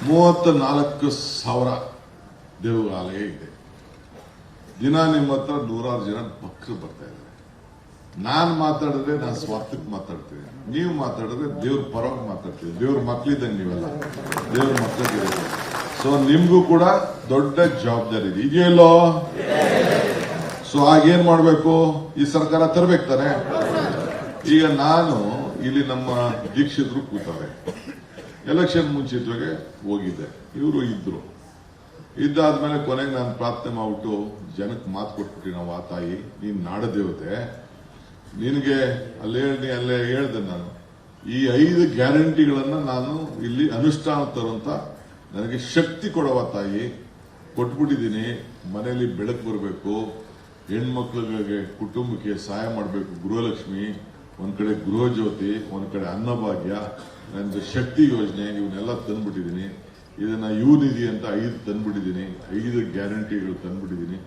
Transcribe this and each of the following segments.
34,000 ದೇವಾಲಯ ಇದೆ. ದಿನ ನಿಮ್ಮ ಹತ್ರ 100 ಜನ ಭಕ್ತರು ಬರ್ತಾ ಇದ್ದಾರೆ. ನಾನು ಮಾತಾಡಿದ್ರೆ ನಾನು ಸ್ವಾರ್ಥಕ್ಕೆ ಮಾತಾಡ್ತೀನಿ, ನೀವು ಮಾತಾಡಿದ್ರೆ ದೇವ್ರ ಪರವಾಗಿ ಮಾತಾಡ್ತೀವಿ. ದೇವ್ರ ಮಕ್ಳಿದ್ದಂಗೆ ನೀವೆಲ್ಲ ದೇವ್ರ ಮಕ್ಕಳಿಗೆ. ಸೊ ನಿಮ್ಗೂ ಕೂಡ ದೊಡ್ಡ ಜವಾಬ್ದಾರಿ ಇದೆ, ಇದೆಯಲ್ಲೋ? ಸೊ ಆಗೇನ್ ಮಾಡ್ಬೇಕು? ಈ ಸರ್ಕಾರ ತರಬೇಕು ತಾನೆ. ಈಗ ನಾನು ಇಲ್ಲಿ ನಮ್ಮ ದೀಕ್ಷಿತರು ಕೂತಾರೆ, ಎಲೆಕ್ಷನ್ ಮುಂಚಿತವಾಗಿ ಹೋಗಿದ್ದೆ, ಇವರು ಇದ್ರು. ಇದ್ದಾದ್ಮೇಲೆ ಕೊನೆಗೆ ನಾನು ಪ್ರಾರ್ಥನೆ ಮಾಡ್ಬಿಟ್ಟು ಜನಕ್ಕೆ ಮಾತು ಕೊಟ್ಬಿಟ್ಟು, ನಾವು ಆ ತಾಯಿ ನೀನ್ ನಾಡ ದೇವತೆ, ನಿನಗೆ ಅಲ್ಲೇ ಹೇಳ್ದೆ ನಾನು, ಈ 5 ಗ್ಯಾರಂಟಿಗಳನ್ನ ನಾನು ಇಲ್ಲಿ ಅನುಷ್ಠಾನ ತರುವಂತ ನನಗೆ ಶಕ್ತಿ ಕೊಡುವ ತಾಯಿ, ಕೊಟ್ಬಿಟ್ಟಿದ್ದೀನಿ. ಮನೆಯಲ್ಲಿ ಬೆಳಕು ಬರಬೇಕು, ಹೆಣ್ಮಕ್ಳಿಗೆ ಕುಟುಂಬಕ್ಕೆ ಸಹಾಯ ಮಾಡಬೇಕು, ಗೃಹಲಕ್ಷ್ಮಿ ಒಂದ್ ಕಡೆ, ಗೃಹ ಜ್ಯೋತಿ ಒಂದ್ ಕಡೆ, ಅನ್ನಭಾಗ್ಯ, ನಂದು ಶಕ್ತಿ ಯೋಜನೆ, ಇವನ್ನೆಲ್ಲ ತಂದ್ಬಿಟ್ಟಿದ್ದೀನಿ. ಇದನ್ನ ಯುವನಿಧಿ ಅಂತ 5 ತಂದ್ಬಿಟ್ಟಿದ್ದೀನಿ, 5 ಗ್ಯಾರಂಟಿಗಳು ತಂದ್ಬಿಟ್ಟಿದ್ದೀನಿ.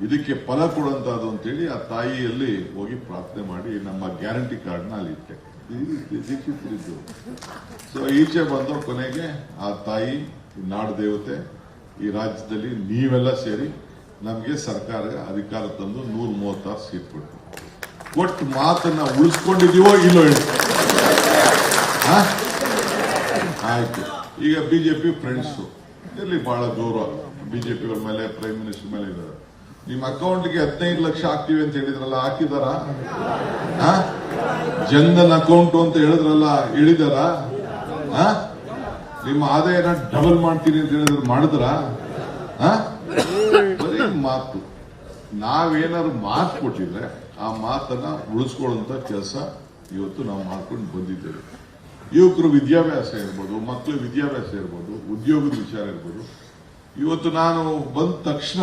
ಇದಕ್ಕೆ ಫಲ ಕೊಡುವಂತದ್ದು ಅಂತೇಳಿ ಆ ತಾಯಿಯಲ್ಲಿ ಹೋಗಿ ಪ್ರಾರ್ಥನೆ ಮಾಡಿ ನಮ್ಮ ಗ್ಯಾರಂಟಿ ಕಾರ್ಡ್ನ ಅಲ್ಲಿ ಇಟ್ಟೆ, ದೀಕ್ಷಿತರಿದ್ದು. ಸೊ ಈಚೆ ಬಂದು ಕೊನೆಗೆ ಆ ತಾಯಿ ನಾಡ ದೇವತೆ, ಈ ರಾಜ್ಯದಲ್ಲಿ ನೀವೆಲ್ಲ ಸೇರಿ ನಮಗೆ ಸರ್ಕಾರ ಅಧಿಕಾರ ತಂದು 136 ಸೀಟ್ ಕೊಟ್ಟು ಮಾತನ್ನ ಉಳಿಸ್ಕೊಂಡಿದೀವೋ ಇಲ್ಲೋ ಹೇಳಿ. ಆಯ್ತು. ಈಗ ಬಿಜೆಪಿ ಫ್ರೆಂಡ್ಸ್ ಇಲ್ಲಿ ಬಹಳ ಗೌರವ, ಬಿಜೆಪಿ ಅವ್ರ ಮೇಲೆ, ಪ್ರೈಮ್ ಮಿನಿಸ್ಟರ್ ಮೇಲೆ ಇದ್ದಾರೆ. ನಿಮ್ಮ ಅಕೌಂಟ್ಗೆ 15 ಲಕ್ಷ ಹಾಕ್ತೀವಿ ಅಂತ ಹೇಳಿದ್ರಲ್ಲ, ಹಾಕಿದಾರ? ಜನ್ಧನ್ ಅಕೌಂಟ್ ಅಂತ ಹೇಳಿದ್ರಲ್ಲ, ಹೇಳಿದಾರ? ನಿಮ್ಮ ಆದಾಯನ ಡಬಲ್ ಮಾಡ್ತೀನಿ ಅಂತ ಹೇಳಿದ್ರು, ಮಾಡಿದ್ರ? ಬರೀ ಮಾತು. ನಾವೇನಾದ್ರು ಮಾತು ಕೊಟ್ಟಿದ್ರೆ ಆ ಮಾತನ್ನ ಉಳಿಸ್ಕೊಳ್ಳುವಂತ ಕೆಲಸ ಇವತ್ತು ನಾವು ಮಾಡ್ಕೊಂಡು ಬಂದಿದ್ದೇವೆ. ಯುವಕರು ವಿದ್ಯಾಭ್ಯಾಸ ಇರ್ಬೋದು, ಮಕ್ಕಳ ವಿದ್ಯಾಭ್ಯಾಸ ಇರ್ಬೋದು, ಉದ್ಯೋಗದ ವಿಚಾರ ಇರ್ಬೋದು. ಇವತ್ತು ನಾನು ಬಂದ ತಕ್ಷಣ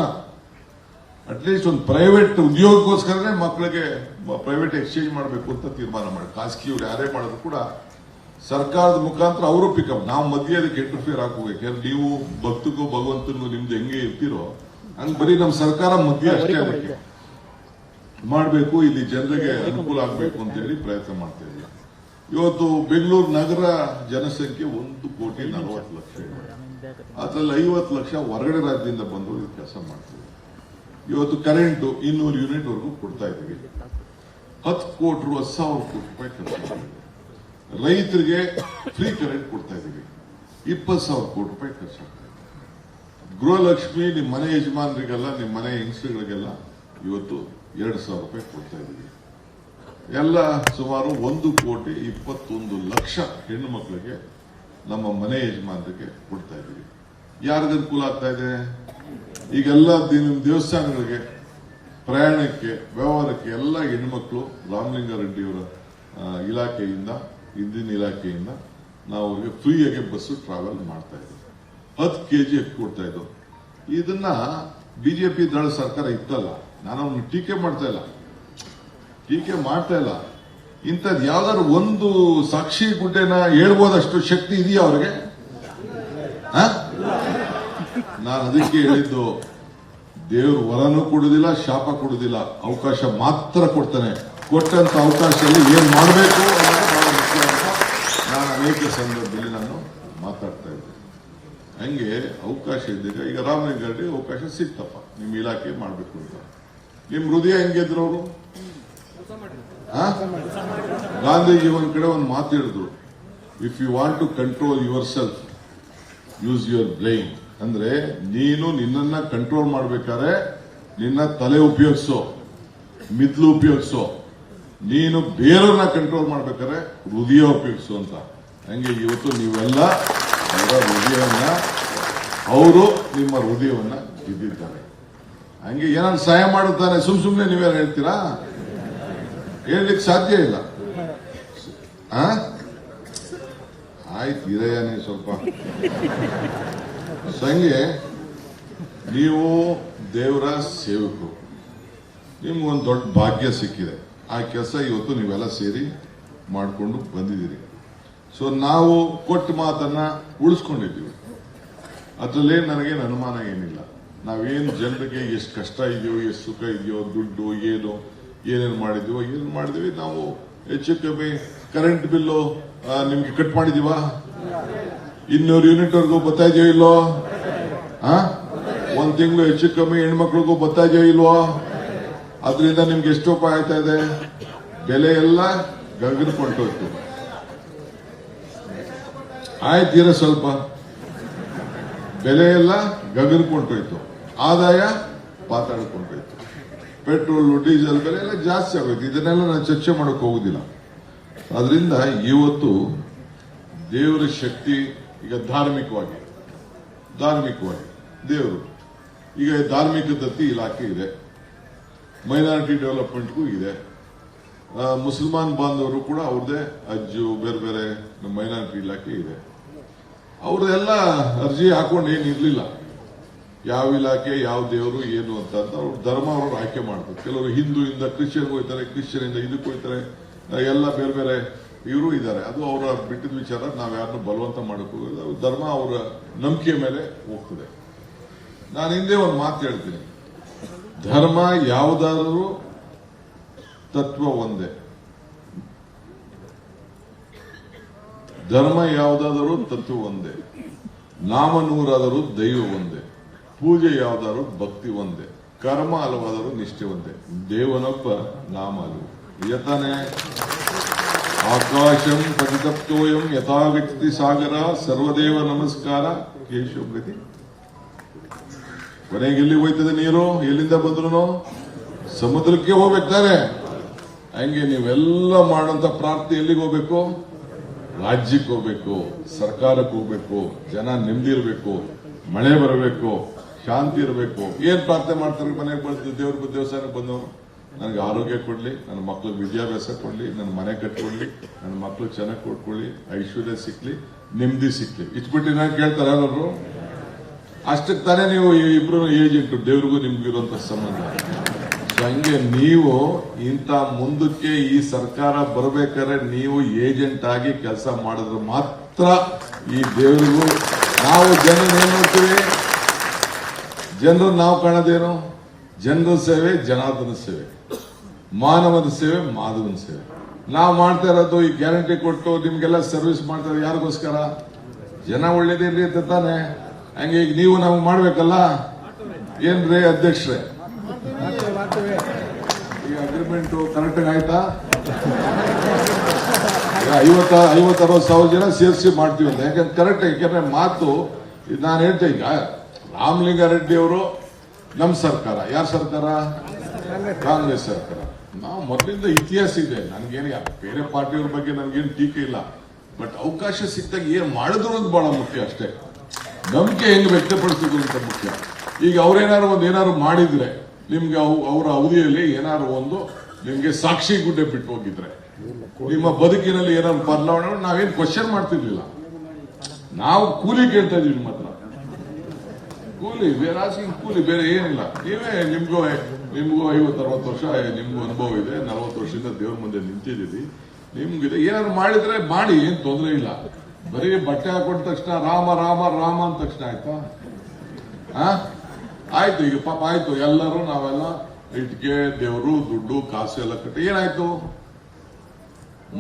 ಅಟ್ಲೀಸ್ಟ್ ಒಂದು ಪ್ರೈವೇಟ್ ಉದ್ಯೋಗಕ್ಕೋಸ್ಕರನೇ ಮಕ್ಕಳಿಗೆ ಪ್ರೈವೇಟ್ ಎಕ್ಸ್ಚೇಂಜ್ ಮಾಡಬೇಕು ಅಂತ ತೀರ್ಮಾನ ಮಾಡಿ, ಖಾಸಗಿಯವ್ರು ಯಾರೇ ಮಾಡಿದ್ರು ಕೂಡ ಸರ್ಕಾರದ ಮುಖಾಂತರ ಅವರು ಪಿಕಪ್, ನಾವು ಮಧ್ಯೆ ಅದಕ್ಕೆ ಇಂಟರ್ಫಿಯರ್ ಹಾಕೋಬೇಕು. ಯಾಕಂದ್ರೆ ನೀವು ಭಕ್ತಕ್ಕೂ ಭಗವಂತನಿಗೂ ನಿಮ್ದು ಹೆಂಗೆ ಇರ್ತೀರೋ ಹಂಗ್ ಬರೀ ನಮ್ಮ ಸರ್ಕಾರ ಮಧ್ಯೆ ಅಷ್ಟೇ ಅದಕ್ಕೆ ಮಾಡಬೇಕು, ಇಲ್ಲಿ ಜನರಿಗೆ ಅನುಕೂಲ ಆಗಬೇಕು ಅಂತ ಹೇಳಿ ಪ್ರಯತ್ನ ಮಾಡ್ತಾ ಇದ್ದೀವಿ. ಇವತ್ತು ಬೆಂಗಳೂರು ನಗರ ಜನಸಂಖ್ಯೆ 1,40,00,000 ಇದೆ. ಅದರಲ್ಲಿ 50 ಲಕ್ಷ ಹೊರಗಡೆ ರಾಜ್ಯದಿಂದ ಬಂದು ಕೆಲಸ ಮಾಡ್ತೀವಿ. ಇವತ್ತು ಕರೆಂಟ್ 200 ಯೂನಿಟ್ ವರೆಗೂ ಕೊಡ್ತಾ ಇದ್ದೀವಿ. 10 ಕೋಟಿ 10,000 ಕೋಟಿ ರೂಪಾಯಿ ಖರ್ಚು ಮಾಡಿದ್ದೀವಿ. ರೈತರಿಗೆ ಫ್ರೀ ಕರೆಂಟ್ ಕೊಡ್ತಾ ಇದ್ದೀವಿ, 20,000 ಕೋಟಿ ರೂಪಾಯಿ ಖರ್ಚಾಗ್ತಾ ಇದೆ. ಗೃಹಲಕ್ಷ್ಮಿ ನಿಮ್ಮ ಮನೆ ಯಜಮಾನರಿಗೆಲ್ಲ, ನಿಮ್ಮ ಮನೆ ಹೆಂಗಸರುಗಳಿಗೆಲ್ಲ ಇವತ್ತು 2,000 ರೂಪಾಯಿ ಕೊಡ್ತಾ ಇದ್ದೀವಿ. ಎಲ್ಲ ಸುಮಾರು 1,21,00,000 ಹೆಣ್ಣು ಮಕ್ಕಳಿಗೆ, ನಮ್ಮ ಮನೆ ಯಜಮಾನರಿಗೆ ಕೊಡ್ತಾ ಇದ್ದೀವಿ. ಯಾರಿಗೆ ಅನುಕೂಲ ಆಗ್ತಾ ಇದೆ? ಈಗೆಲ್ಲ ದೇವಸ್ಥಾನಗಳಿಗೆ, ಪ್ರಯಾಣಕ್ಕೆ, ವ್ಯವಹಾರಕ್ಕೆ ಎಲ್ಲ ಹೆಣ್ಮಕ್ಳು ರಾಮಲಿಂಗಾರೆಡ್ಡಿಯವರ ಇಲಾಖೆಯಿಂದ, ಹಿಂದಿನ ಇಲಾಖೆಯಿಂದ ನಾವು ಅವರಿಗೆ ಫ್ರೀಯಾಗಿ ಬಸ್ಸು ಟ್ರಾವೆಲ್ ಮಾಡ್ತಾ ಇದ್ದೀವಿ. 10 kg ಕೊಡ್ತಾ ಇದ್ದವು. ಇದನ್ನ ಬಿಜೆಪಿ ದಳ ಸರ್ಕಾರ ಇತ್ತಲ್ಲ, ನಾನು ಅವ್ನು ಟೀಕೆ ಮಾಡ್ತಾ ಇಲ್ಲ. ಇಂಥದ್ದು ಯಾವ್ದಾದ್ರು ಒಂದು ಸಾಕ್ಷಿ ಗುಡ್ಡೆನ ಹೇಳ್ಬೋದಷ್ಟು ಶಕ್ತಿ ಇದೆಯಾ ಅವ್ರಿಗೆ? ನಾನು ಅದಕ್ಕೆ ಹೇಳಿದ್ದು, ದೇವರು ವರನೂ ಕೊಡುದಿಲ್ಲ, ಶಾಪ ಕೊಡುದಿಲ್ಲ, ಅವಕಾಶ ಮಾತ್ರ ಕೊಡ್ತಾನೆ. ಕೊಟ್ಟಂತ ಅವಕಾಶದಲ್ಲಿ ಏನ್ ಮಾಡಬೇಕು ಅನ್ನೋದು ಬಹಳ ಮುಖ್ಯ ಅಂತ ನಾನು ಅನೇಕ ಸಂದರ್ಭದಲ್ಲಿ ನಾನು ಮಾತಾಡ್ತಾ ಇದ್ದೆ. ಹಂಗೆ ಅವಕಾಶ ಇದ್ದಾಗ ಈಗ ರಾಮಲಿಂಗಾರೆಡ್ಡಿ ಅವಕಾಶ ಸಿಕ್ತಪ್ಪ, ನಿಮ್ ಇಲಾಖೆ ಮಾಡ್ಬೇಕು ಅಂತ. ನಿಮ್ ಹೃದಯ ಹೆಂಗಿದ್ರು ಅವರು? ಗಾಂಧೀಜಿ ಒಂದ್ ಕಡೆ ಒಂದು ಮಾತು ಹೇಳಿದ್ರು, if you want to control yourself use your brain. ಅಂದ್ರೆ ನೀನು ನಿನ್ನನ್ನ ಕಂಟ್ರೋಲ್ ಮಾಡ್ಬೇಕಾದ್ರೆ ನಿನ್ನ ತಲೆ ಉಪಯೋಗಿಸೋ, ಮಿದ್ಲು ಉಪಯೋಗಿಸೋ. ನೀನು ಬೇರೆಯವ್ರನ್ನ ಕಂಟ್ರೋಲ್ ಮಾಡ್ಬೇಕಾದ್ರೆ ಹೃದಯ ಉಪಯೋಗಿಸು ಅಂತ. ಹಂಗೆ ಇವತ್ತು ನೀವೆಲ್ಲ ಹೃದಯವನ್ನ, ಅವರು ನಿಮ್ಮ ಹೃದಯವನ್ನ ಗೆದ್ದಿದ್ದಾರೆ. ಹಂಗೆ ಏನಾದ್ರು ಸಹಾಯ ಮಾಡುತ್ತಾನೆ, ಸುಮ್ನೆ ನೀವೇನು ಹೇಳ್ತೀರಾ? ಹೇಳಲಿಕ್ಕೆ ಸಾಧ್ಯ ಇಲ್ಲ. ಆಯ್ತು ಇರಯ್ಯನೇ ಸ್ವಲ್ಪ. ಹಂಗೆ ನೀವು ದೇವರ ಸೇವಕರು, ನಿಮ್ಗೊಂದು ದೊಡ್ಡ ಭಾಗ್ಯ ಸಿಕ್ಕಿದೆ. ಆ ಕೆಲಸ ಇವತ್ತು ನೀವೆಲ್ಲ ಸೇರಿ ಮಾಡಿಕೊಂಡು ಬಂದಿದ್ದೀರಿ. ಸೊ ನಾವು ಕೊಟ್ಟ ಮಾತನ್ನ ಉಳಿಸ್ಕೊಂಡಿದ್ದೀವಿ, ಅದರಲ್ಲೇ ನನಗೇನು ಅನುಮಾನ ಏನಿಲ್ಲ. ನಾವೇನು ಜನರಿಗೆ ಎಷ್ಟು ಕಷ್ಟ ಇದೆಯೋ, ಎಷ್ಟು ಸುಖ ಇದೆಯೋ, ದುಡ್ಡು ಏನೇನು ಮಾಡಿದೀವಿ. ನಾವು ಹೆಚ್ಚು ಕಮ್ಮಿ ಕರೆಂಟ್ ಬಿಲ್ಲು ನಿಮ್ಗೆ ಕಟ್ ಮಾಡಿದೀವ? 200 ಯೂನಿಟ್ ವರೆಗೂ ಬರ್ತಾ ಇದೆಯೋ ಇಲ್ವೋ? ಒಂದ್ ತಿಂಗಳು ಹೆಚ್ಚು ಕಮ್ಮಿ ಹೆಣ್ಮಕ್ಳಿಗೂ ಬರ್ತಾ ಇದೆಯೋ ಇಲ್ವೋ? ಅದರಿಂದ ನಿಮ್ಗೆ ಎಷ್ಟು ರೂಪಾಯಿ ಆಯ್ತಾ ಇದೆ? ಬೆಲೆ ಎಲ್ಲ ಗಗನಕೊಂಡೋಯ್ತು. ಆಯ್ತೀರ ಸ್ವಲ್ಪ ಬೆಲೆ ಎಲ್ಲ ಗಗನಕೊಂಡೋಯ್ತು, ಆದಾಯ ಪಾತಾಡ್ಕೊಂಡೋಯ್ತು. ಪೆಟ್ರೋಲ್ ಡೀಸೆಲ್ ಬೆಲೆ ಎಲ್ಲ ಜಾಸ್ತಿ ಆಗೋಯ್ತು. ಇದನ್ನೆಲ್ಲ ನಾನು ಚರ್ಚೆ ಮಾಡಕ್ ಹೋಗುದಿಲ್ಲ. ಅದರಿಂದ ಇವತ್ತು ದೇವರ ಶಕ್ತಿ ಈಗ ಧಾರ್ಮಿಕವಾಗಿ ದೇವರು ಈಗ ಧಾರ್ಮಿಕ ದತ್ತಿ ಇಲಾಖೆ ಇದೆ, ಮೈನಾರಿಟಿ ಡೆವಲಪ್ಮೆಂಟ್ಗೂ ಇದೆ, ಮುಸಲ್ಮಾನ್ ಬಾಂಧವರು ಕೂಡ ಅವ್ರದೇ ಅಜ್ಜು ಬೇರೆ ಬೇರೆ ಮೈನಾರಿಟಿ ಇಲಾಖೆ ಇದೆ. ಅವ್ರದೆಲ್ಲ ಅರ್ಜಿ ಹಾಕೊಂಡು ಏನಿರ್ಲಿಲ್ಲ, ಯಾವ ಇಲಾಖೆ ಯಾವ ದೇವರು ಏನು ಅಂತ ಅವ್ರ ಧರ್ಮ ಅವರು ಆಯ್ಕೆ ಮಾಡ್ತಾರೆ. ಕೆಲವರು ಹಿಂದೂಯಿಂದ ಕ್ರಿಶ್ಚಿಯನ್ಗೆ ಹೋಗ್ತಾರೆ, ಕ್ರಿಶ್ಚಿಯನ್ ಇಂದ ಇದಕ್ಕೆ ಹೋಗ್ತಾರೆ, ಎಲ್ಲ ಬೇರೆ ಬೇರೆ ಇವರು ಇದ್ದಾರೆ. ಅದು ಅವರ ಬಿಟ್ಟಿದ ವಿಚಾರ. ನಾವು ಯಾರನ್ನು ಬಲವಂತ ಮಾಡಕ್ ಹೋಗೋದು, ಧರ್ಮ ಅವರ ನಂಬಿಕೆ ಮೇಲೆ ಹೋಗ್ತದೆ. ನಾನು ಹಿಂದೆ ಒಂದು ಮಾತು ಹೇಳ್ತೀನಿ, ಧರ್ಮ ಯಾವುದಾದರೂ ತತ್ವ ಒಂದೇ, ಧರ್ಮ ಯಾವುದಾದರೂ ತತ್ವ ಒಂದೇ, ನಾಮ ನೂರಾದರೂ ದೈವ ಒಂದೇ, ಪೂಜೆ ಯಾವುದಾದರೂ ಭಕ್ತಿ ಒಂದೇ, ಕರ್ಮ ಹಲವಾದರೂ ನಿಷ್ಠೆ ಒಂದೇ, ದೇವನೊಬ್ಬ ನಾಮ ಹಲವು. ಯತಾನೆ ಆಕಾಶಂ ಪತಿತಪ್ತೋಯಂ ಯಥಾಗತಿ ಸಾಗರ ಸರ್ವದೇವ ನಮಸ್ಕಾರ ಕೇಶವ ಗತಿ. ಕೊನೆಗೆ ಎಲ್ಲಿ ಹೋಯ್ತದೆ ನೀರು? ಎಲ್ಲಿಂದ ಬಂದ್ರು ಸಮುದ್ರಕ್ಕೆ ಹೋಗ್ಬೇಕಾರೆ. ಹಂಗೆ ನೀವೆಲ್ಲ ಮಾಡುವಂತ ಪ್ರಾರ್ಥನೆ ಎಲ್ಲಿಗೆ ಹೋಗ್ಬೇಕು? ರಾಜ್ಯಕ್ಕೆ ಹೋಗ್ಬೇಕು, ಸರ್ಕಾರಕ್ಕೆ ಹೋಗ್ಬೇಕು, ಜನ ನೆಮ್ಮದಿ ಇರಬೇಕು, ಮಳೆ ಬರಬೇಕು, ಶಾಂತಿ ಇರಬೇಕು. ಏನ್ ಪ್ರಾರ್ಥನೆ ಮಾಡ್ತಾರೆ? ಮನೆಗೆ ಬಂದು ದೇವಸ್ಥಾನಕ್ಕೆ ಬಂದವರು ನನಗೆ ಆರೋಗ್ಯ ಕೊಡ್ಲಿ, ನನ್ನ ಮಕ್ಳಿಗೆ ವಿದ್ಯಾಭ್ಯಾಸ ಕೊಡ್ಲಿ, ನನ್ನ ಮನೆ ಕಟ್ಕೊಡ್ಲಿ, ನನ್ನ ಮಕ್ಳು ಚೆನ್ನಾಗಿ ಕೊಟ್ಕೊಳ್ಳಿ, ಐಶ್ವರ್ಯ ಸಿಕ್ಲಿ, ನೆಮ್ಮದಿ ಸಿಕ್ಲಿ. ಇಟ್ಬಿಟ್ಟು ನಾನು ಕೇಳ್ತಾರೆ ಯಾರು? ಅಷ್ಟಕ್ಕೆ ತಾನೇ ನೀವು ಇಬ್ರು ಏಜೆಂಟ್, ದೇವ್ರಿಗೂ ನಿಮ್ಗೂ ಇರುವಂತ ಸಂಬಂಧ. ಹಂಗೆ ನೀವು ಇಂಥ ಮುಂದಕ್ಕೆ ಈ ಸರ್ಕಾರ ಬರಬೇಕಾದ್ರೆ ನೀವು ಏಜೆಂಟ್ ಆಗಿ ಕೆಲಸ ಮಾಡಿದ್ರೆ ಮಾತ್ರ ಈ ದೇವರಿಗೂ. ನಾವು ಜನರು ಏನ್ ನೋಡ್ತೀವಿ? ಜನರು ನಾವು ಕಾಣೋದೇನು? ಜನರ ಸೇವೆ, ಜನಾರ್ದನ ಸೇವೆ, ಮಾನವನ ಸೇವೆ, ಮಾಧವನ ಸೇವೆ. ನಾವು ಮಾಡ್ತಾ ಇರೋದು ಈ ಗ್ಯಾರಂಟಿ ಕೊಟ್ಟು ನಿಮ್ಗೆಲ್ಲ ಸರ್ವಿಸ್ ಮಾಡ್ತಾ ಇರೋದು ಯಾರಿಗೋಸ್ಕರ? ಜನ ಒಳ್ಳೇದಿರ್ಲಿ ಅಂತ ತಾನೆ. ಹಂಗೆ ಈಗ ನೀವು ನಮ್ಗೆ ಮಾಡ್ಬೇಕಲ್ಲ. ಏನ್ರಿ ಅಧ್ಯಕ್ಷರೇ, ಈಗ ಅಗ್ರಿಮೆಂಟ್ ಕರೆಕ್ಟ್ ಆಯ್ತಾ? 50-60 ಜನ ಸೇರಿಸಿ ಮಾಡ್ತೀವಿ ಅಂತ. ಯಾಕಂದ್ರೆ ಕರೆಕ್ಟ್, ಯಾಕಂದ್ರೆ ಮಾತು ನಾನು ಹೇಳ್ತಾ. ಈಗ ರಾಮಲಿಂಗಾರೆಡ್ಡಿ ಅವರು ನಮ್ಮ ಸರ್ಕಾರ, ಯಾರ ಸರ್ಕಾರ? ಕಾಂಗ್ರೆಸ್ ಸರ್ಕಾರ. ನಾವು ಮೊದಲಿಂದ ಇತಿಹಾಸ ಇದೆ. ನನ್ಗೇನು ಬೇರೆ ಪಾರ್ಟಿಯವ್ರ ಬಗ್ಗೆ ನನ್ಗೇನು ಟೀಕೆ ಇಲ್ಲ. ಬಟ್ ಅವಕಾಶ ಸಿಕ್ಕಾಗ ಏನ್ ಮಾಡಿದ್ರು ಅಂತ ಬಹಳ ಮುಖ್ಯ ಅಷ್ಟೇ. ನಂಬಿಕೆ ಹೆಂಗ್ ವ್ಯಕ್ತಪಡಿಸಿದ್ರು ಅಂತ ಮುಖ್ಯ. ಈಗ ಏನಾರು ಮಾಡಿದ್ರೆ ನಿಮ್ಗೆ ಅವರ ಅವಧಿಯಲ್ಲಿ ಏನಾದ್ರು ಒಂದು ನಿಮ್ಗೆ ಸಾಕ್ಷಿ ಗುಡ್ಡೆ ಬಿಟ್ಟು ಹೋಗಿದ್ರೆ ನಿಮ್ಮ ಬದುಕಿನಲ್ಲಿ ಏನಾದ್ರು ಬದಲಾವಣೆ ನಾವೇನ್ ಕ್ವಶನ್ ಮಾಡ್ತಿರ್ಲಿಲ್ಲ. ನಾವು ಕೂಲಿ ಕೇಳ್ತಾ ಇದೀವಿ ನಿಮ್ಮ ಹತ್ರ. ಕೂಲಿ ಬೇರೆ ಏನಿಲ್ಲ. ನೀವೇ ನಿಮ್ಗೂ 50-60 ವರ್ಷ ನಿಮ್ಗೂ ಅನುಭವ ಇದೆ. 40 ವರ್ಷದಿಂದ ದೇವ್ರ ಮುಂದೆ ನಿಂತಿದ್ದೀವಿ. ನಿಮ್ಗಿದೆ ಏನಾದ್ರು ಮಾಡಿದ್ರೆ ಮಾಡಿ, ಏನ್ ತೊಂದರೆ ಇಲ್ಲ. ಬರೀ ಬಟ್ಟೆ ಹಾಕೊಂಡ ತಕ್ಷಣ ರಾಮ ರಾಮ ರಾಮ ಅಂದ ತಕ್ಷಣ ಆಯ್ತಾ? ಆಯ್ತು. ಈಗ ಪಾಪ ಆಯ್ತು, ಎಲ್ಲರೂ ನಾವೆಲ್ಲ ಇಟ್ಕೆ ದೇವರು ದುಡ್ಡು ಕಾಸು ಎಲ್ಲ ಕಟ್ಟಿ ಏನಾಯ್ತು?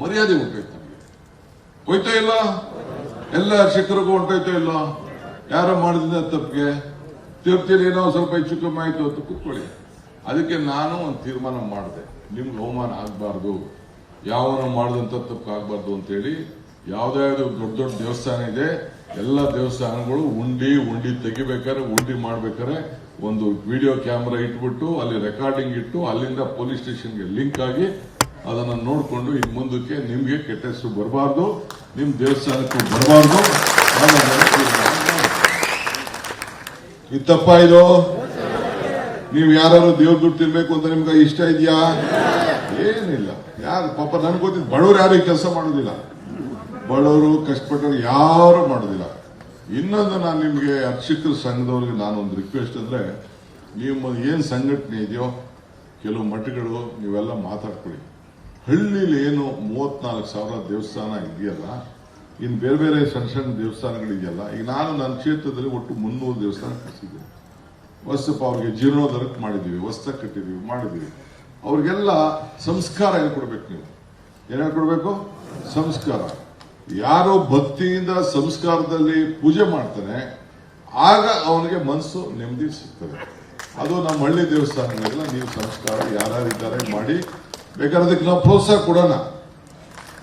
ಮರ್ಯಾದೆ ಹೊಂಟೋಯ್ತು. ನಮಗೆ ಹೋಯ್ತೋ ಇಲ್ಲ? ಎಲ್ಲ ಶಿಖರಿಗೂ ಹೊಂಟೋಯ್ತೋ ಇಲ್ಲ? ಯಾರೋ ಮಾಡಿದ ತಪ್ಪಿಗೆ ತಿರ್ತಿಯಲ್ಲಿ ಏನೋ ಸ್ವಲ್ಪ ಹೆಚ್ಚು ಕಮ್ಮಿ ಆಯ್ತು ಅಂತ ಕೂತ್ಕೊಳ್ಳಿ. ಅದಕ್ಕೆ ನಾನು ಒಂದು ತೀರ್ಮಾನ ಮಾಡಿದೆ, ನಿಮ್ಗೆ ಅವಮಾನ ಆಗ್ಬಾರ್ದು, ಯಾವನು ಮಾಡಿದಂತ ತಪ್ಪು ಆಗ್ಬಾರ್ದು ಅಂತೇಳಿ ಯಾವ್ದಾವ್ದು ದೊಡ್ಡ ದೊಡ್ಡ ದೇವಸ್ಥಾನ ಇದೆ, ಎಲ್ಲ ದೇವಸ್ಥಾನಗಳು ಉಂಡಿ ತೆಗಿಬೇಕಾದ್ರೆ, ಉಂಡಿ ಮಾಡ್ಬೇಕಾದ್ರೆ ಒಂದು ವಿಡಿಯೋ ಕ್ಯಾಮೆರಾ ಇಟ್ಬಿಟ್ಟು ಅಲ್ಲಿ ರೆಕಾರ್ಡಿಂಗ್ ಇಟ್ಟು ಅಲ್ಲಿಂದ ಪೊಲೀಸ್ ಸ್ಟೇಷನ್ಗೆ ಲಿಂಕ್ ಆಗಿ ಅದನ್ನ ನೋಡ್ಕೊಂಡು ಇನ್ ಮುಂದಕ್ಕೆ ನಿಮ್ಗೆ ಕೆಟ್ಟ ಹೆಸರು ಬರಬಾರ್ದು, ನಿಮ್ ದೇವಸ್ಥಾನಕ್ಕೂ ಬರಬಾರ್ದು. ಇದು ತಪ್ಪಾಯ್ದು. ನೀವು ಯಾರು ದೇವ್ರ ದುಡ್ಡು ತಿನ್ಬೇಕು ಅಂತ ನಿಮ್ಗೆ ಇಷ್ಟ ಇದೆಯಾ? ಏನಿಲ್ಲ. ಯಾರು ಪಾಪ ನನ್ಗೆ ಗೊತ್ತಿದ್ದು ಬಡವರು ಯಾರು ಈ ಕೆಲಸ ಮಾಡೋದಿಲ್ಲ. ಬಡವರು ಕಷ್ಟಪಟ್ಟವರು ಯಾರು ಮಾಡೋದಿಲ್ಲ. ಇನ್ನೊಂದು ನಾನು ನಿಮ್ಗೆ ಅರ್ಚಕರ ಸಂಘದವ್ರಿಗೆ ನಾನೊಂದು ರಿಕ್ವೆಸ್ಟ್ ಅಂದ್ರೆ, ನಿಮ್ಮ ಏನ್ ಸಂಘಟನೆ ಇದೆಯೋ ಕೆಲವು ಮಠಗಳು ನೀವೆಲ್ಲ ಮಾತಾಡ್ಕೊಳ್ಳಿ. ಹಳ್ಳಿಲಿ ಏನು 34,000 ದೇವಸ್ಥಾನ ಇದೆಯಲ್ಲ, ಇನ್ನು ಬೇರೆ ಬೇರೆ ಸಣ್ಣ ಸಣ್ಣ ದೇವಸ್ಥಾನಗಳಿದೆಯಲ್ಲ. ಈಗ ನಾನು ನನ್ನ ಕ್ಷೇತ್ರದಲ್ಲಿ ಒಟ್ಟು 300 ದೇವಸ್ಥಾನ ಕಟ್ಟಿಸಿದ್ದೇನೆ. ಹೊಸಪ್ಪ ಅವ್ರಿಗೆ ಜೀರ್ಣೋದ್ಧಾರಕ್ಕೆ ಮಾಡಿದೀವಿ, ಹೊಸ ಕಟ್ಟಿದೀವಿ, ಮಾಡಿದೀವಿ. ಅವ್ರಿಗೆಲ್ಲ ಸಂಸ್ಕಾರ ಹೇಳ್ಕೊಡ್ಬೇಕು. ನೀವು ಏನ್ ಹೇಳ್ಕೊಡ್ಬೇಕು? ಸಂಸ್ಕಾರ. ಯಾರು ಭಕ್ತಿಯಿಂದ ಸಂಸ್ಕಾರದಲ್ಲಿ ಪೂಜೆ ಮಾಡ್ತಾನೆ ಆಗ ಅವನಿಗೆ ಮನಸ್ಸು ನೆಮ್ಮದಿ ಸಿಗ್ತದೆ. ಅದು ನಮ್ಮ ಹಳ್ಳಿ ದೇವಸ್ಥಾನಗಳೆಲ್ಲ ನೀವು ಸಂಸ್ಕಾರ ಯಾರ್ಯಾರಿದ್ದಾರೆ ಮಾಡಿ, ಬೇಕಾದ್ರೆ ಅದಕ್ಕೆ ನಾವು ಪ್ರೋತ್ಸಾಹ ಕೊಡೋಣ.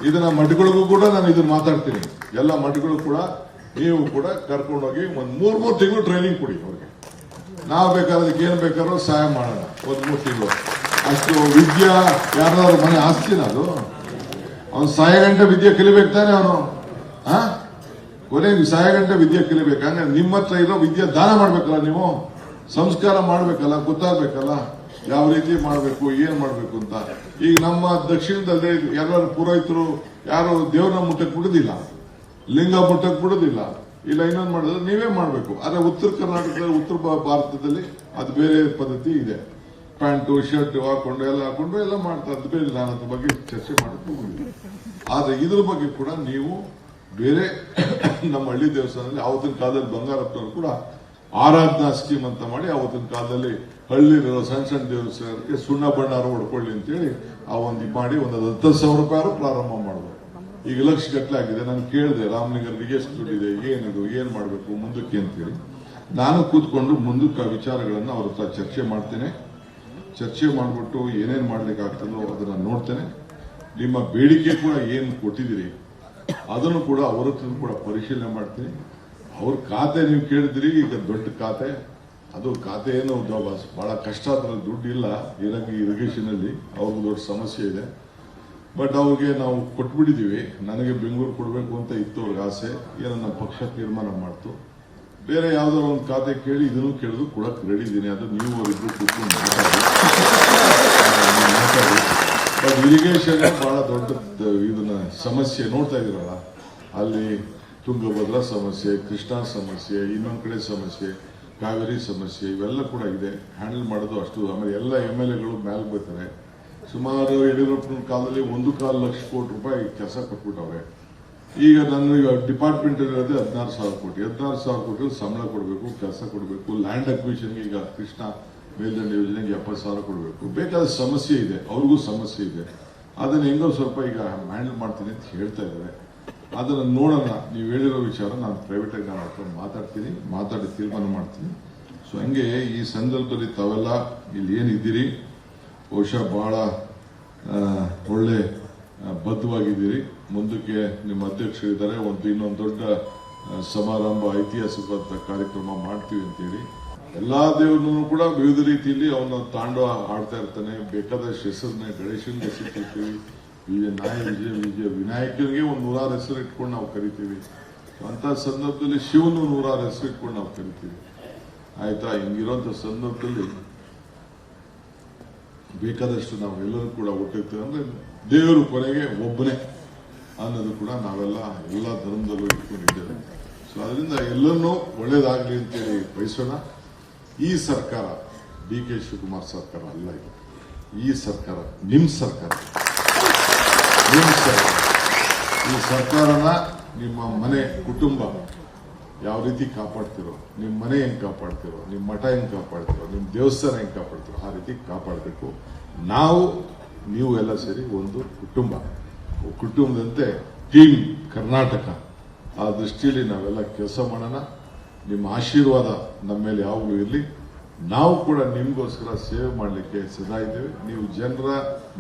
ಇದನ್ನ ಮಠಗಳಿಗೂ ಕೂಡ ನಾನು ಇದನ್ನ ಮಾತಾಡ್ತೀನಿ. ಎಲ್ಲ ಮಠಗಳು ಕೂಡ ನೀವು ಕೂಡ ಕರ್ಕೊಂಡೋಗಿ ಒಂದ್ 3 ತಿಂಗಳು ಟ್ರೈನಿಂಗ್ ಕೊಡಿ ಅವ್ರಿಗೆ. ನಾವು ಬೇಕಾದ್ರೆ ಅದಕ್ಕೆ ಏನ್ ಬೇಕಾದ್ರೂ ಸಹಾಯ ಮಾಡೋಣ. 3 ತಿಂಗಳು ಅಷ್ಟು ವಿದ್ಯಾ ಯಾರಾದ್ರೂ ಮನೆ ಆಸ್ತಿನ ಅದು. ಅವನು 100 ಗಂಟೆ ವಿದ್ಯೆ ಕಲಿಬೇಕು ತಾನೆ ಅವನು. ಕೊನೆಗೆ 100 ಗಂಟೆ ವಿದ್ಯೆ ಕಲಿಬೇಕು. ಹಂಗ ನಿಮ್ಮ ಹತ್ರ ಇರೋ ವಿದ್ಯೆ ದಾನ ಮಾಡ್ಬೇಕಲ್ಲ, ನೀವು ಸಂಸ್ಕಾರ ಮಾಡ್ಬೇಕಲ್ಲ, ಗೊತ್ತಾಗ್ಬೇಕಲ್ಲ ಯಾವ ರೀತಿ ಮಾಡ್ಬೇಕು, ಏನ್ ಮಾಡ್ಬೇಕು ಅಂತ. ಈಗ ನಮ್ಮ ದಕ್ಷಿಣದಲ್ಲಿ ಎಲ್ಲರೂ ಪುರೋಹಿತರು ಯಾರು ದೇವ್ರನ್ನ ಮುಟ್ಟಕ್ ಬಿಡುದಿಲ್ಲ, ಲಿಂಗ ಮುಟ್ಟಕ್ ಬಿಡುದಿಲ್ಲ, ಇಲ್ಲ ಇನ್ನೊಂದು ಮಾಡಿದ್ರೆ ನೀವೇ ಮಾಡ್ಬೇಕು. ಆದ್ರೆ ಉತ್ತರ ಕರ್ನಾಟಕದಲ್ಲಿ, ಉತ್ತರ ಭಾರತದಲ್ಲಿ ಅದು ಬೇರೆ ಪದ್ಧತಿ ಇದೆ. ಪ್ಯಾಂಟು ಶರ್ಟ್ ಹಾಕೊಂಡು ಎಲ್ಲ ಮಾಡ್ತಾರೆ. ಅದು ಬೇರೆ, ನಾನು ಅದ್ರ ಬಗ್ಗೆ ಚರ್ಚೆ ಮಾಡಕ್ಕೆ ಹೋಗಿಲ್ಲ. ಆದ್ರೆ ಇದ್ರ ಬಗ್ಗೆ ಕೂಡ ನೀವು ಬೇರೆ ನಮ್ಮ ಹಳ್ಳಿ ದೇವಸ್ಥಾನದಲ್ಲಿ ಆವತ್ತಿನ ಕಾಲದಲ್ಲಿ ಬಂಗಾರಪ್ಪನವರು ಕೂಡ ಆರಾಧನಾ ಸ್ಕೀಮ್ ಅಂತ ಮಾಡಿ ಆವತ್ತಿನ ಕಾಲದಲ್ಲಿ ಹಳ್ಳಿರೋ ಸಣ್ಣ ದೇವಸ್ಥಾನಕ್ಕೆ ಸುಣ್ಣ ಬಣ್ಣ ಹೊಡ್ಕೊಳ್ಳಿ ಅಂತೇಳಿ ಆ ಒಂದು ಮಾಡಿ ಒಂದು 10,000 ರೂಪಾಯಿ ಪ್ರಾರಂಭ ಮಾಡಿದ್ರು. ಈಗ ಲಕ್ಷ ಗಟ್ಟಲೆ ಆಗಿದೆ. ನಾನು ಕೇಳಿದೆ ರಾಮಲಿಂಗರಿಗೆ ಎಷ್ಟು ದುಡ್ಡಿದೆ, ಏನಿದು, ಏನ್ ಮಾಡ್ಬೇಕು ಮುಂದಕ್ಕೆ ಅಂತೇಳಿ. ನಾನು ಕೂತ್ಕೊಂಡು ಮುಂದಕ್ಕೆ ವಿಚಾರಗಳನ್ನು ಅವ್ರ ಹತ್ರ ಚರ್ಚೆ ಮಾಡ್ತೇನೆ. ಚರ್ಚೆ ಮಾಡಿಬಿಟ್ಟು ಏನೇನ್ ಮಾಡ್ಲಿಕ್ಕೆ ಆಗ್ತದೋ ಅದನ್ನ ನೋಡ್ತೇನೆ. ನಿಮ್ಮ ಬೇಡಿಕೆ ಕೂಡ ಏನ್ ಕೊಟ್ಟಿದ್ದೀರಿ ಅದನ್ನು ಕೂಡ ಅವರ ಹತ್ರ ಕೂಡ ಪರಿಶೀಲನೆ ಮಾಡ್ತೀನಿ. ಅವ್ರ ಖಾತೆ ನೀವು ಕೇಳಿದ್ರಿ, ಈಗ ದೊಡ್ಡ ಖಾತೆ, ಅದು ಖಾತೆ ಏನು ಬಹಳ ಕಷ್ಟ, ಅದ್ರಲ್ಲಿ ದುಡ್ಡು ಇಲ್ಲ ಇರಿಗೇಷನ್ ಅಲ್ಲಿ. ಅವ್ರಿಗೆ ದೊಡ್ಡ ಸಮಸ್ಯೆ ಇದೆ. ಬಟ್ ಅವ್ರಿಗೆ ನಾವು ಕೊಟ್ಬಿಟ್ಟಿದೀವಿ. ನನಗೆ ಬೆಂಗಳೂರು ಕೊಡಬೇಕು ಅಂತ ಇತ್ತು ಅವ್ರಿಗೆ ಆಸೆ. ಏನೋ ನಮ್ಮ ಪಕ್ಷ ತೀರ್ಮಾನ ಮಾಡ್ತು. ಬೇರೆ ಯಾವ್ದಾರ ಒಂದು ಖಾತೆ ಕೇಳಿ ಇದನ್ನು ಕೇಳಿದ್ರು ಕೊಡಕ್ ರೆಡಿ ಇದ್ದೀನಿ. ಅದು ನೀವು ಅವರಿಬ್ರು ಕೂತ್ಕೊಂಡು ಮಾತಾಡಿ. ಬಟ್ ಇರಿಗೇಷನ್ ಬಹಳ ದೊಡ್ಡ ಇದನ್ನ ಸಮಸ್ಯೆ ನೋಡ್ತಾ ಇದೀರಲ್ಲ, ಅಲ್ಲಿ ತುಂಗಭದ್ರಾ ಸಮಸ್ಯೆ, ಕೃಷ್ಣಾ ಸಮಸ್ಯೆ, ಇನ್ನೊಂದ್ ಕಡೆ ಸಮಸ್ಯೆ, ಕಾವೇರಿ ಸಮಸ್ಯೆ, ಇವೆಲ್ಲ ಕೂಡ ಇದೆ. ಹ್ಯಾಂಡಲ್ ಮಾಡೋದು ಅಷ್ಟು. ಆಮೇಲೆ ಎಲ್ಲ MLAಗಳು ಮೇಲೆ ಬರ್ತಾರೆ. ಸುಮಾರು ಯಡಿಯೂರಪ್ಪನ ಕಾಲದಲ್ಲಿ 1.25 ಲಕ್ಷ ಕೋಟಿ ರೂಪಾಯಿ ಕೆಲಸ ಕೊಟ್ಬಿಟ್ಟವ್ರೆ. ಈಗ ನನ್ನ ಡಿಪಾರ್ಟ್ಮೆಂಟ್ ಇರೋದೇ 16,000 ಕೋಟಿ. 16,000 ಕೋಟಿ ಸಂಬಳ ಕೊಡಬೇಕು, ಕೆಲಸ ಕೊಡಬೇಕು. ಲ್ಯಾಂಡ್ ಅಕ್ವಿಷನ್ಗೆ ಈಗ ಕೃಷ್ಣ ಮೇಲ್ದಂಡೆ ಯೋಜನೆಗೆ 70,000 ಕೊಡಬೇಕು. ಬೇಕಾದ ಸಮಸ್ಯೆ ಇದೆ, ಅವ್ರಿಗೂ ಸಮಸ್ಯೆ ಇದೆ. ಅದನ್ನ ಹೆಂಗೋ ಸ್ವಲ್ಪ ಈಗ ಹ್ಯಾಂಡಲ್ ಮಾಡ್ತೀನಿ ಅಂತ ಹೇಳ್ತಾ ಇದ್ದಾರೆ. ಅದನ್ನ ನೋಡೋಣ. ನೀವು ಹೇಳಿರೋ ವಿಚಾರ ನಾನು ಪ್ರೈವೇಟ್ ಆಗಿ ನಾನು ಮಾತಾಡ್ತೀನಿ, ಮಾತಾಡಿ ತೀರ್ಮಾನ ಮಾಡ್ತೀನಿ. ಸೊ ಹಂಗೆ ಈ ಸಂದರ್ಭದಲ್ಲಿ ತಾವೆಲ್ಲ ಇಲ್ಲಿ ಏನಿದ್ದೀರಿ ಬಹುಶಃ ಬಹಳ ಒಳ್ಳೆ ಬದ್ಧವಾಗಿದ್ದೀರಿ. ಮುಂದಕ್ಕೆ ನಿಮ್ಮ ಅಧ್ಯಕ್ಷರಿದ್ದಾರೆ. ಇನ್ನೊಂದು ದೊಡ್ಡ ಸಮಾರಂಭ, ಐತಿಹಾಸಿಕವಾದ ಕಾರ್ಯಕ್ರಮ ಮಾಡ್ತೀವಿ ಅಂತೇಳಿ. ಎಲ್ಲಾ ದೇವ್ರನ್ನು ಕೂಡ ವಿವಿಧ ರೀತಿಯಲ್ಲಿ ಅವನ ತಾಂಡವ ಆಡ್ತಾ ಇರ್ತಾನೆ. ಬೇಕಾದಷ್ಟು ಹೆಸರನ್ನ ಗಣೇಶನ್ಗೆ ಹೆಸರಿಟ್ಟಿರ್ತೀವಿ, ವಿನಾಯಕನಿಗೆ ಒಂದು 100 ಹೆಸರು ಇಟ್ಕೊಂಡು ನಾವು ಕರಿತೀವಿ. ಅಂತ ಸಂದರ್ಭದಲ್ಲಿ ಶಿವನು 100 ಹೆಸರು ಇಟ್ಕೊಂಡು ನಾವು ಕರಿತೀವಿ. ಆಯ್ತಾ? ಹಿಂಗಿರುವಂತ ಸಂದರ್ಭದಲ್ಲಿ ಬೇಕಾದಷ್ಟು ನಾವೆಲ್ಲರೂ ಕೂಡ ಒಟ್ಟಿರ್ತೀವಿ. ಅಂದ್ರೆ ದೇವರು ಕೊನೆಗೆ ಒಬ್ಬನೇ ಅನ್ನೋದು ಕೂಡ ನಾವೆಲ್ಲ ಎಲ್ಲ ಧರ್ಮದಲ್ಲೂ ಇಟ್ಕೊಂಡಿದ್ದೇವೆ. ಸೊ ಅದರಿಂದ ಎಲ್ಲರನ್ನೂ ಒಳ್ಳೇದಾಗ್ಲಿ ಅಂತೇಳಿ ಬಯಸೋಣ. ಈ ಸರ್ಕಾರ DK ಶಿವಕುಮಾರ್ ಸರ್ಕಾರ ಅಲ್ಲ ಇದು. ಈ ಸರ್ಕಾರ ನಿಮ್ ಸರ್ಕಾರ. ಈ ಸರ್ಕಾರನ ನಿಮ್ಮ ಮನೆ ಕುಟುಂಬ ಯಾವ ರೀತಿ ಕಾಪಾಡ್ತಿರೋ, ನಿಮ್ಮ ಮನೆ ಹೆಂಗ್ ಕಾಪಾಡ್ತಿರೋ, ನಿಮ್ಮ ಮಠ ಹೆಂಗ್ ಕಾಪಾಡ್ತಿರೋ, ನಿಮ್ಮ ದೇವಸ್ಥಾನ ಹೆಂಗ್ ಕಾಪಾಡ್ತಿರೋ ಆ ರೀತಿ ಕಾಪಾಡಬೇಕು. ನಾವು ನೀವು ಎಲ್ಲ ಸೇರಿ ಒಂದು ಕುಟುಂಬದಂತೆ ಟೀಮ್ ಕರ್ನಾಟಕ ಆ ದೃಷ್ಟಿಯಲ್ಲಿ ನಾವೆಲ್ಲ ಕೆಲಸ ಮಾಡೋಣ. ನಿಮ್ಮ ಆಶೀರ್ವಾದ ನಮ್ಮ ಮೇಲೆ ಯಾವಾಗಲೂ ಇರಲಿ. ನಾವು ಕೂಡ ನಿಮ್ಗೋಸ್ಕರ ಸೇವೆ ಮಾಡಲಿಕ್ಕೆ ಸದಾ ಇದ್ದೇವೆ. ನೀವು ಜನರ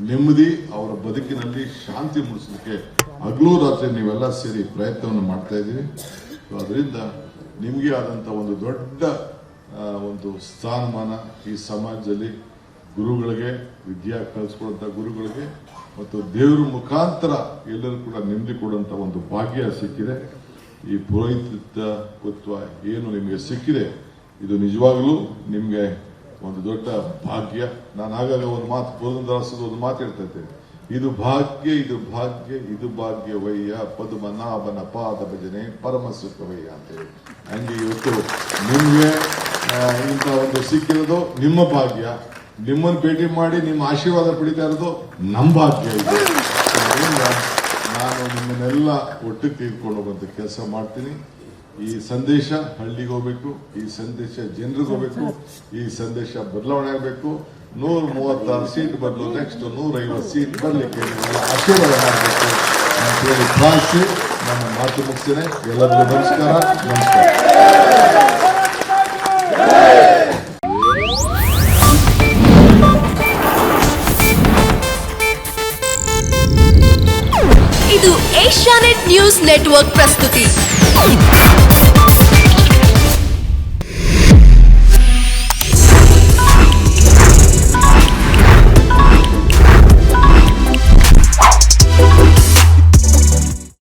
ನೆಮ್ಮದಿ, ಅವರ ಬದುಕಿನಲ್ಲಿ ಶಾಂತಿ ಮೂಡಿಸಲಿಕ್ಕೆ ಹಗಲು ರಾತ್ರಿ ನೀವೆಲ್ಲ ಸೇರಿ ಪ್ರಯತ್ನವನ್ನು ಮಾಡ್ತಾ ಇದ್ದೀವಿ. ಅದರಿಂದ ನಿಮಗೆ ಆದಂತ ಒಂದು ದೊಡ್ಡ ಒಂದು ಸ್ಥಾನಮಾನ ಈ ಸಮಾಜದಲ್ಲಿ ಗುರುಗಳಿಗೆ, ವಿದ್ಯಾ ಕಲಿಸ್ಕೊಡುವಂತ ಗುರುಗಳಿಗೆ ಮತ್ತು ದೇವರ ಮುಖಾಂತರ ಎಲ್ಲರೂ ಕೂಡ ನೆಮ್ಮದಿ ಕೊಡುವಂತ ಒಂದು ಭಾಗ್ಯ ಸಿಕ್ಕಿದೆ. ಈ ಪುರೋಹಿತತ್ವ ಏನು ನಿಮಗೆ ಸಿಕ್ಕಿದೆ, ಇದು ನಿಜವಾಗ್ಲೂ ನಿಮ್ಗೆ ಒಂದು ದೊಡ್ಡ ಭಾಗ್ಯ. ನಾನು ಆಗಾಗ ಒಂದು ಮಾತು, ಪುರಂದರದಾಸದ ಒಂದು ಮಾತು ಹೇಳ್ತಾ ಇದ್ದೇನೆ, ಇದು ಭಾಗ್ಯ, ಇದು ಭಾಗ್ಯ, ಇದು ಭಾಗ್ಯವಯ್ಯ, ಪದ್ಮನಾಭನ ಪಾದ ಭಜನೆ ಪರಮ ಸುಖವಯ್ಯ ಅಂತೇಳಿ. ಹಂಗೆ ಇವತ್ತು ನಿಮ್ಗೆ ಇಂಥ ಒಂದು ಸಿಕ್ಕಿರೋದು ನಿಮ್ಮ ಭಾಗ್ಯ. ನಿಮ್ಮನ್ನು ಭೇಟಿ ಮಾಡಿ ನಿಮ್ಮ ಆಶೀರ್ವಾದ ಪಡಿತಾ ಇರೋದು ನಮ್ಮ ಭಾಗ್ಯ ಇದೆ. ನಾನು ನಿಮ್ಮನ್ನೆಲ್ಲ ಒಟ್ಟಿಗೆ ತೆಗೆದುಕೊಂಡು ಹೋಗುವಂತ ಕೆಲಸ ಮಾಡ್ತೀನಿ. ಈ ಸಂದೇಶ ಹಳ್ಳಿಗೆ ಹೋಗ್ಬೇಕು, ಈ ಸಂದೇಶ ಜನರಿಗೆ ಹೋಗ್ಬೇಕು, ಈ ಸಂದೇಶ ಬದಲಾವಣೆ ಆಗಬೇಕು. 136 ಸೀಟ್ ಬದಲು ನೆಕ್ಸ್ಟ್ 150 ಸೀಟ್ ಬರಲಿಕ್ಕೆ ಆಶೀರ್ವಾದ ಮಾಡಬೇಕು ಅಂತ ಹೇಳಿ ಪ್ರಾರ್ಥಿಸಿ ನನ್ನ ಮಾತು ಮುಗಿಸ್ತೇನೆ. ಎಲ್ಲರಿಗೂ ನಮಸ್ಕಾರ. ನಮಸ್ಕಾರ. ಇದು ಏಷ್ಯಾನೆಟ್ ನ್ಯೂಸ್ ನೆಟ್ವರ್ಕ್ ಪ್ರಸ್ತುತಿ.